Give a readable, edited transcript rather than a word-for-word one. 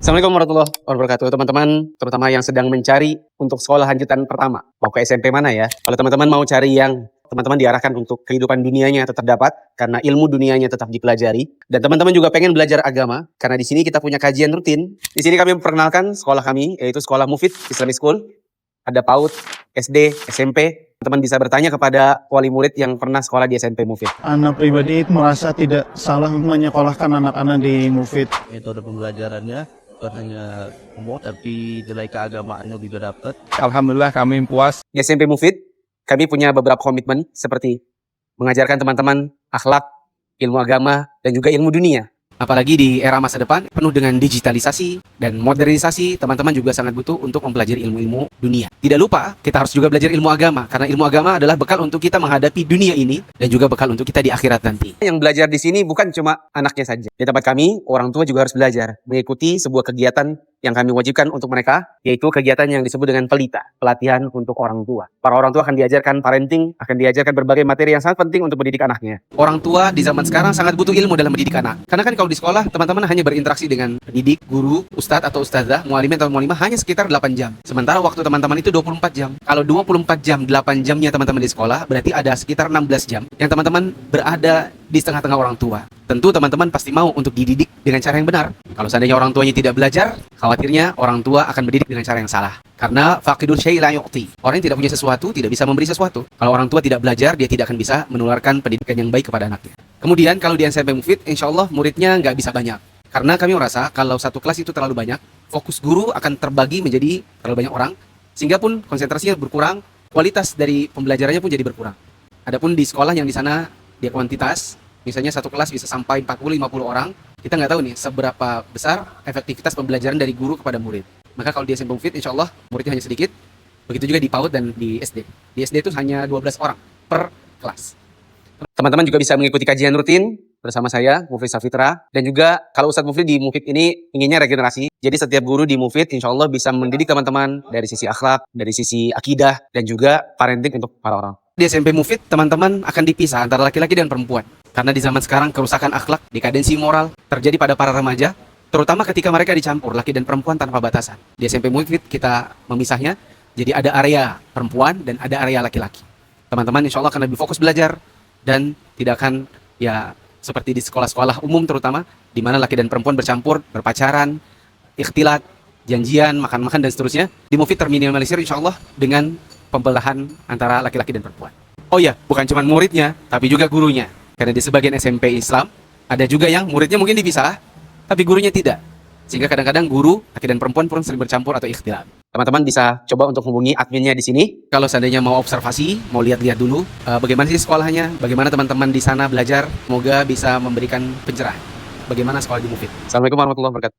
Assalamualaikum warahmatullahi wabarakatuh, teman-teman, terutama yang sedang mencari untuk sekolah lanjutan pertama, mau ke SMP mana ya? Kalau teman-teman mau cari yang teman-teman diarahkan untuk kehidupan dunianya tetap dapat, karena ilmu dunianya tetap dipelajari, dan teman-teman juga pengen belajar agama, karena di sini kita punya kajian rutin. Di sini kami memperkenalkan sekolah kami, yaitu Sekolah Mufid Islamic School. Ada PAUD, SD, SMP. Teman bisa bertanya kepada wali murid yang pernah sekolah di SMP Mufid. Anak pribadi merasa tidak salah menyekolahkan anak-anak di Mufid. Metode pembelajarannya bukan hanya umum, tapi nilai keagamaannya juga dapat. Alhamdulillah kami puas. Di SMP Mufid, kami punya beberapa komitmen seperti mengajarkan teman-teman akhlak, ilmu agama, dan juga ilmu dunia. Apalagi di era masa depan penuh dengan digitalisasi dan modernisasi, teman-teman juga sangat butuh untuk mempelajari ilmu-ilmu dunia. Tidak lupa, kita harus juga belajar ilmu agama, karena ilmu agama adalah bekal untuk kita menghadapi dunia ini dan juga bekal untuk kita di akhirat nanti. Yang belajar di sini bukan cuma anaknya saja. Di tempat kami, orang tua juga harus belajar, mengikuti sebuah kegiatan yang kami wajibkan untuk mereka, yaitu kegiatan yang disebut dengan pelita, pelatihan untuk orang tua. Para orang tua akan diajarkan parenting, akan diajarkan berbagai materi yang sangat penting untuk mendidik anaknya. Orang tua di zaman sekarang sangat butuh ilmu dalam mendidik anak. Karena kan kalau di sekolah, teman-teman hanya berinteraksi dengan pendidik, guru, ustadz atau ustazah, mualimin atau mualimah hanya sekitar 8 jam. Sementara waktu teman-teman itu 24 jam. Kalau 24 jam, 8 jamnya teman-teman di sekolah, berarti ada sekitar 16 jam yang teman-teman berada di tengah-tengah orang tua. Tentu teman-teman pasti mau untuk dididik dengan cara yang benar. Kalau seandainya orang tuanya tidak belajar, khawatirnya orang tua akan mendidik dengan cara yang salah. Karena faqidul syai' la yu'ti. Orang yang tidak punya sesuatu tidak bisa memberi sesuatu. Kalau orang tua tidak belajar, dia tidak akan bisa menularkan pendidikan yang baik kepada anaknya. Kemudian kalau di SMP Mufid, insya Allah muridnya nggak bisa banyak. Karena kami merasa kalau satu kelas itu terlalu banyak, fokus guru akan terbagi menjadi terlalu banyak orang, sehingga pun konsentrasinya berkurang, kualitas dari pembelajarannya pun jadi berkurang. Adapun di sekolah yang di sana dia kuantitas, misalnya satu kelas bisa sampai 40-50 orang, kita nggak tahu nih seberapa besar efektivitas pembelajaran dari guru kepada murid. Maka kalau di SMP Mufid, insya Allah muridnya hanya sedikit. Begitu juga di PAUD dan di SD. Di SD itu hanya 12 orang per kelas. Teman-teman juga bisa mengikuti kajian rutin bersama saya, Mufid Safitra. Dan juga kalau Ustadz Mufid di Mufid ini inginnya regenerasi. Jadi setiap guru di Mufid insya Allah bisa mendidik teman-teman dari sisi akhlak, dari sisi akidah, dan juga parenting untuk para orang. Di SMP Mufid, teman-teman akan dipisah antara laki-laki dan perempuan. Karena di zaman sekarang kerusakan akhlak, dekadensi moral terjadi pada para remaja, terutama ketika mereka dicampur laki dan perempuan tanpa batasan. Di SMP Mufid kita memisahnya, jadi ada area perempuan dan ada area laki-laki. Teman-teman insya Allah akan lebih fokus belajar dan tidak akan ya seperti di sekolah-sekolah umum terutama, di mana laki dan perempuan bercampur, berpacaran, ikhtilat, janjian, makan-makan dan seterusnya. Di Mufid terminimalisir insya Allah dengan pembelahan antara laki-laki dan perempuan. Oh ya, bukan cuma muridnya, tapi juga gurunya. Karena di sebagian SMP Islam, ada juga yang muridnya mungkin dipisah, tapi gurunya tidak. Sehingga kadang-kadang guru, laki dan perempuan pun sering bercampur atau ikhtilat. Teman-teman bisa coba untuk hubungi adminnya di sini. Kalau seandainya mau observasi, mau lihat-lihat dulu bagaimana sih sekolahnya, bagaimana teman-teman di sana belajar. Semoga bisa memberikan pencerahan bagaimana sekolah di Mufid. Assalamualaikum warahmatullahi wabarakatuh.